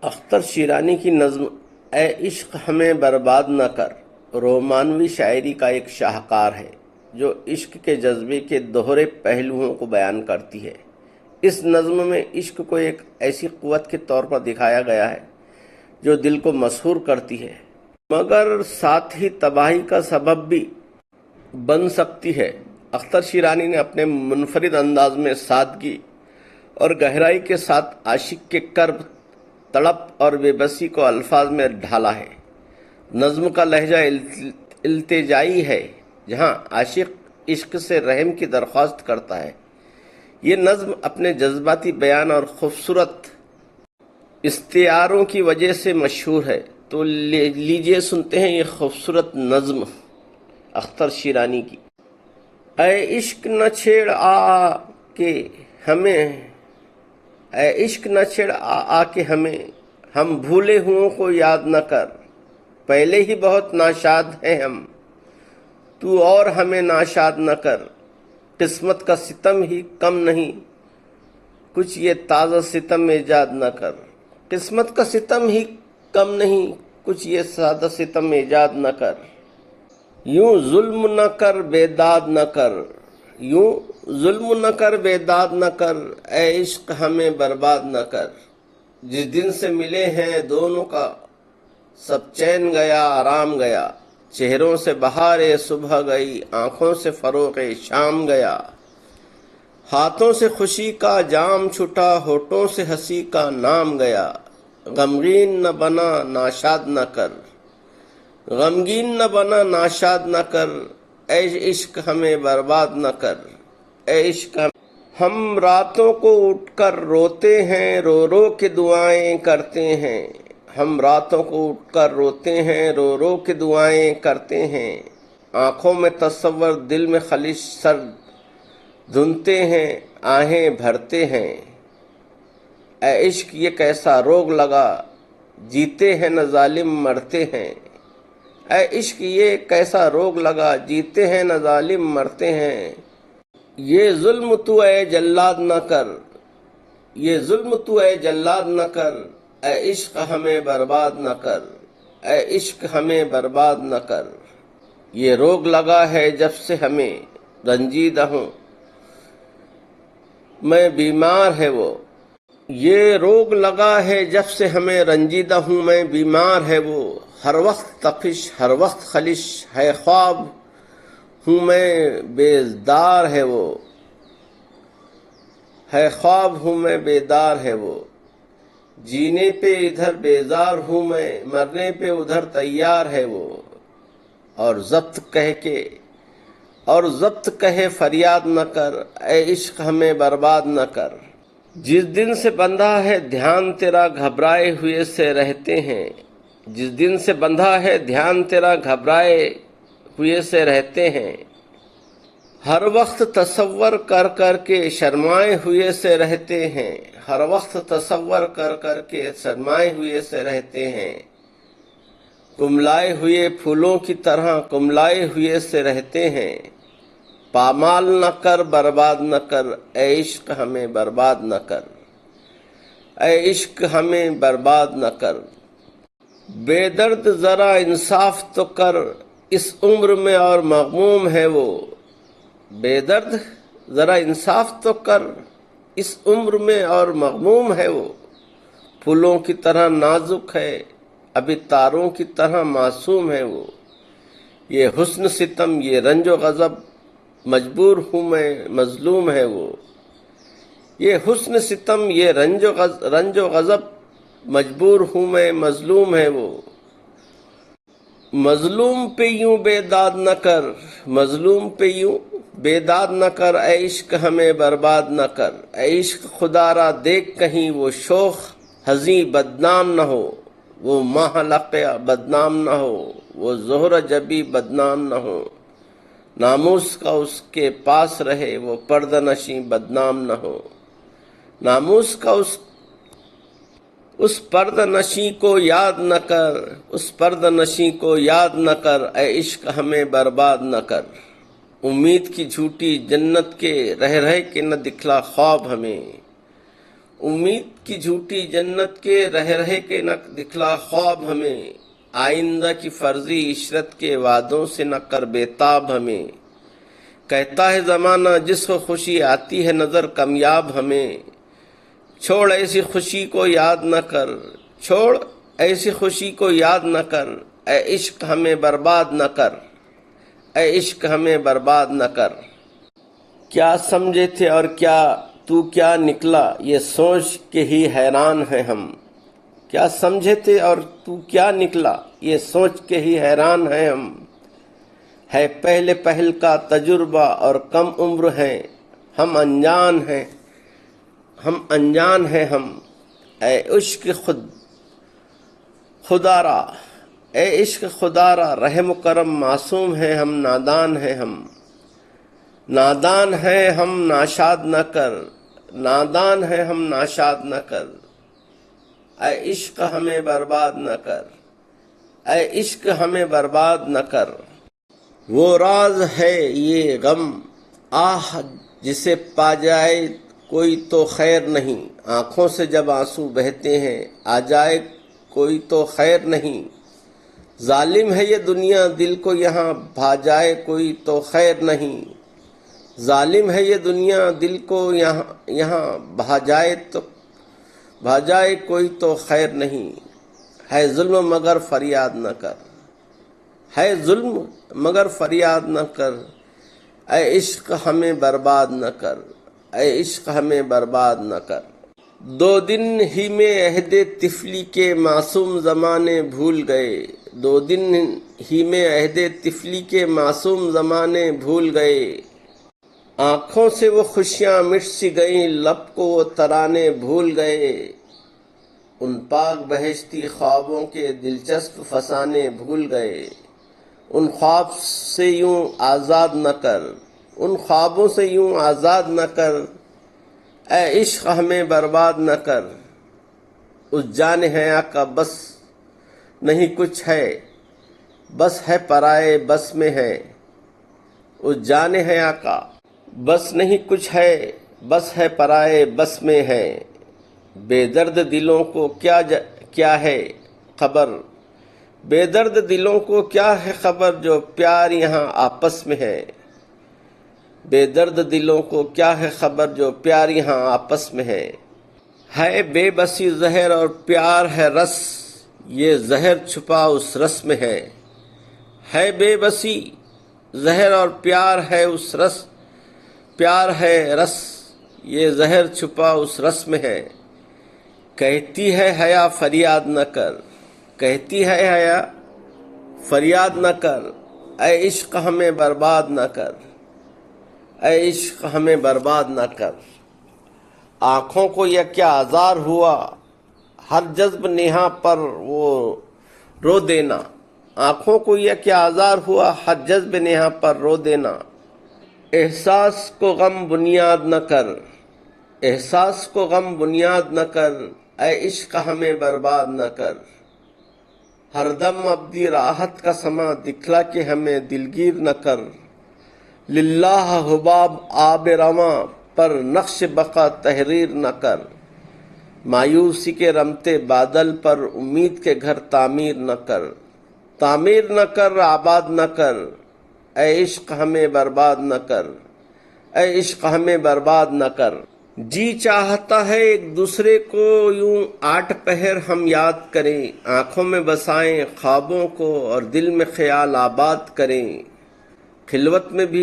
اختر شیرانی کی نظم اے عشق ہمیں برباد نہ کر رومانوی شاعری کا ایک شاہکار ہے جو عشق کے جذبے کے دوہرے پہلوؤں کو بیان کرتی ہے۔ اس نظم میں عشق کو ایک ایسی قوت کے طور پر دکھایا گیا ہے جو دل کو مسحور کرتی ہے مگر ساتھ ہی تباہی کا سبب بھی بن سکتی ہے۔ اختر شیرانی نے اپنے منفرد انداز میں سادگی اور گہرائی کے ساتھ عاشق کے کرب، تڑپ اور بے بسی کو الفاظ میں ڈھالا ہے۔ نظم کا لہجہ التجائی ہے جہاں عاشق عشق سے رحم کی درخواست کرتا ہے۔ یہ نظم اپنے جذباتی بیان اور خوبصورت استعاروں کی وجہ سے مشہور ہے۔ تو لیجئے سنتے ہیں یہ خوبصورت نظم اختر شیرانی کی۔ اے عشق نہ چھیڑ آ کے ہمیں، اے عشق نہ چھیڑ آ کے ہمیں، ہم بھولے ہوں کو یاد نہ کر، پہلے ہی بہت ناشاد ہیں ہم، تو اور ہمیں ناشاد نہ کر، قسمت کا ستم ہی کم نہیں، کچھ یہ تازہ ستم ایجاد نہ کر، قسمت کا ستم ہی کم نہیں، کچھ یہ سادہ ستم ایجاد نہ کر، یوں ظلم نہ کر بیداد نہ کر، یوں ظلم نہ کر بیداد نہ کر، اے عشق ہمیں برباد نہ کر، جس دن سے ملے ہیں دونوں کا سب چین گیا آرام گیا، چہروں سے بہار صبح گئی، آنکھوں سے فروغ شام گیا، ہاتھوں سے خوشی کا جام چھٹا، ہونٹوں سے ہنسی کا نام گیا، غمگین نہ بنا ناشاد نہ کر، غمگین نہ بنا ناشاد نہ کر، اے عشق ہمیں برباد نہ کر، اے عشق ہم راتوں کو اٹھ کر روتے ہیں، رو رو کے دعائیں کرتے ہیں، ہم راتوں کو اٹھ کر روتے ہیں، رو رو کے دعائیں کرتے ہیں، آنکھوں میں تصور دل میں خلش سر دھنتے ہیں، آہیں بھرتے ہیں، اے عشق یہ کیسا روگ لگا، جیتے ہیں نہ ظالم مرتے ہیں، اے عشق یہ کیسا روگ لگا، جیتے ہیں نہ ظالم مرتے ہیں، یہ ظلم تو اے جلاد نہ کر، یہ ظلم تو اے جلاد نہ کر، اے عشق ہمیں برباد نہ کر، اے عشق ہمیں برباد نہ کر، یہ روگ لگا ہے جب سے ہمیں، رنجیدہ ہوں میں بیمار ہے وہ، یہ روگ لگا ہے جب سے ہمیں، رنجیدہ ہوں میں بیمار ہے وہ، ہر وقت تپش ہر وقت خلش ہے، خواب ہوں میں بیدار ہے وہ، ہے خواب ہوں میں بیدار ہے وہ، جینے پہ ادھر بیزار ہوں میں، مرنے پہ ادھر تیار ہے وہ، اور ضبط کہے فریاد نہ کر، اے عشق ہمیں برباد نہ کر، جس دن سے بندھا ہے دھیان تیرا گھبرائے ہوئے سے رہتے ہیں، جس دن سے بندھا ہے دھیان تیرا گھبرائے ہوئے سے رہتے ہیں، ہر وقت تصور کر کر کے شرمائے ہوئے سے رہتے ہیں، ہر وقت تصور کر کر کے شرمائے ہوئے سے رہتے ہیں، کملائے ہوئے پھولوں کی طرح کملائے ہوئے سے رہتے ہیں، پامال نہ کر برباد نہ کر، اے عشق ہمیں برباد نہ کر، اے عشق ہمیں برباد نہ کر، بے درد ذرا انصاف تو کر، اس عمر میں اور مغموم ہے وہ، بے درد ذرا انصاف تو کر، اس عمر میں اور مغموم ہے وہ، پھولوں کی طرح نازک ہے ابھی تاروں کی طرح معصوم ہے وہ، یہ حسن ستم یہ رنج و غضب مجبور ہوں میں مظلوم ہے وہ، یہ حسن ستم یہ رنج و غضب مجبور ہوں میں مظلوم ہے وہ، مظلوم پہ یوں بے داد نہ کر، مظلوم پہ یوں بے داد نہ کر، اے عشق ہمیں برباد نہ کر، اے عشق خدا را دیکھ کہیں وہ شوخ حزیں بدنام نہ ہو، وہ ماہ لقیہ بدنام نہ ہو، وہ زہر جبی بدنام نہ ہو، ناموس کا اس کے پاس رہے وہ پردہ نشیں بدنام نہ ہو، ناموس کا اس پردہ نشیں کو یاد نہ کر، اس پردہ نشیں کو یاد نہ کر، اے عشق ہمیں برباد نہ کر، امید کی جھوٹی جنت کے رہ کے نہ دکھلا خواب ہمیں، امید کی جھوٹی جنت کے رہ رہے کے نہ دکھلا خواب ہمیں، آئندہ کی فرضی عشرت کے وعدوں سے نہ کر بےتاب ہمیں، کہتا ہے زمانہ جس کو خوشی آتی ہے نظر کامیاب ہمیں، چھوڑ ایسی خوشی کو یاد نہ کر، چھوڑ ایسی خوشی کو یاد نہ کر، اے عشق ہمیں برباد نہ کر، اے عشق ہمیں برباد نہ کر۔ کیا سمجھے تھے اور کیا تو کیا نکلا، یہ سوچ کے ہی حیران ہیں ہم، کیا سمجھے تھے اور تو کیا نکلا، یہ سوچ کے ہی حیران ہیں ہم، ہے پہلے پہل کا تجربہ اور کم عمر ہیں ہم، انجان ہیں ہم، انجان ہیں ہم، اے عشق خدارا، اے عشق خدارا، رحم و کرم معصوم ہیں ہم، نادان ہیں ہم، نادان ہیں ہم، ناشاد نہ کر، نادان ہیں ہم، ناشاد نہ کر، اے عشق ہمیں برباد نہ کر، اے عشق ہمیں برباد نہ کر۔ وہ راز ہے یہ غم آہ جسے پا جائے کوئی تو خیر نہیں، آنکھوں سے جب آنسو بہتے ہیں آ جائے کوئی تو خیر نہیں، ظالم ہے یہ دنیا دل کو یہاں بھا جائے کوئی تو خیر نہیں، ظالم ہے یہ دنیا دل کو یہاں بھا جائے کوئی تو خیر نہیں، ہے ظلم مگر فریاد نہ کر، ہے ظلم مگر فریاد نہ کر، اے عشق ہمیں برباد نہ کر، اے عشق ہمیں برباد نہ کر۔ 2 دن ہی میں عہد طفلی کے معصوم زمانے بھول گئے، 2 دن ہی میں عہد طفلی کے معصوم زمانے بھول گئے، آنکھوں سے وہ خوشیاں مٹ سی گئیں، لب کو وہ ترانے بھول گئے، ان پاک بہشتی خوابوں کے دلچسپ فسانے بھول گئے، ان خواب سے یوں آزاد نہ کر، ان خوابوں سے یوں آزاد نہ کر، اے عشق ہمیں برباد نہ کر، اس جان حیا کا بس نہیں کچھ ہے، بس ہے پرائے بس میں ہے، اس جان حیا کا بس نہیں کچھ ہے، بس ہے پرائے بس میں ہے، بے درد دلوں کو کیا ہے خبر، بے درد دلوں کو کیا ہے خبر جو پیار یہاں آپس میں ہے، بے درد دلوں کو کیا ہے خبر جو پیار یہاں آپس میں ہے بے بسی زہر اور پیار ہے رس، یہ زہر چھپا اس رس میں ہے بے بسی زہر اور پیار ہے اس رس، پیار ہے رس، یہ زہر چھپا اس رس میں ہے، کہتی ہے حیا فریاد نہ کر، کہتی ہے حیا فریاد نہ کر، اے عشق ہمیں برباد نہ کر، اے عشق ہمیں برباد نہ کر۔ آنکھوں کو یہ کیا آزار ہوا، ہر جذب نہاں پر وہ رو دینا، آنکھوں کو یہ کیا آزار ہوا، ہر جذب نہاں پر رو دینا، احساس کو غم بنیاد نہ کر، احساس کو غم بنیاد نہ کر، اے عشق ہمیں برباد نہ کر، ہر دم ابدی راحت کا سما دکھلا کے ہمیں دلگیر نہ کر، للہ حباب آب رواں پر نقش بقا تحریر نہ کر، مایوسی کے رمتے بادل پر امید کے گھر تعمیر نہ کر، تعمیر نہ کر آباد نہ کر، اے عشق ہمیں برباد نہ کر، اے عشق ہمیں برباد نہ کر۔ جی چاہتا ہے ایک دوسرے کو یوں 8 پہر ہم یاد کریں، آنکھوں میں بسائیں خوابوں کو اور دل میں خیال آباد کریں، خلوت میں بھی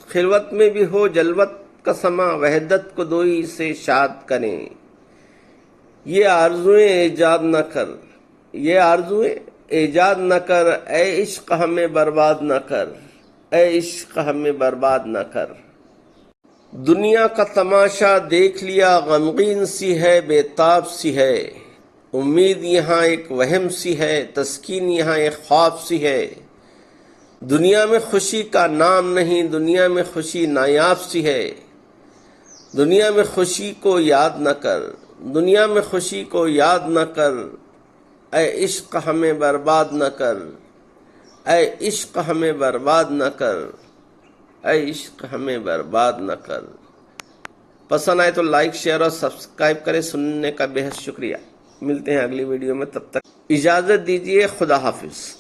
خلوت میں بھی ہو جلوت کا سما، وحدت کو دوئی سے شاد کریں، یہ آرزوئیں ایجاد نہ کر، یہ آرزوئیں ایجاد نہ کر، اے عشق ہمیں برباد نہ کر، اے عشق ہمیں برباد نہ کر۔ دنیا کا تماشا دیکھ لیا غمگین سی ہے، بے تاب سی ہے، امید یہاں ایک وہم سی ہے، تسکین یہاں ایک خواب سی ہے، دنیا میں خوشی کا نام نہیں، دنیا میں خوشی نایاب سی ہے، دنیا میں خوشی کو یاد نہ کر، دنیا میں خوشی کو یاد نہ کر، اے عشق ہمیں برباد نہ کر، اے عشق ہمیں برباد نہ کر، اے عشق ہمیں برباد نہ کر۔ پسند آئے تو لائک شیئر اور سبسکرائب کریں. سننے کا بے حد شکریہ. ملتے ہیں اگلی ویڈیو میں، تب تک اجازت دیجیے. خدا حافظ.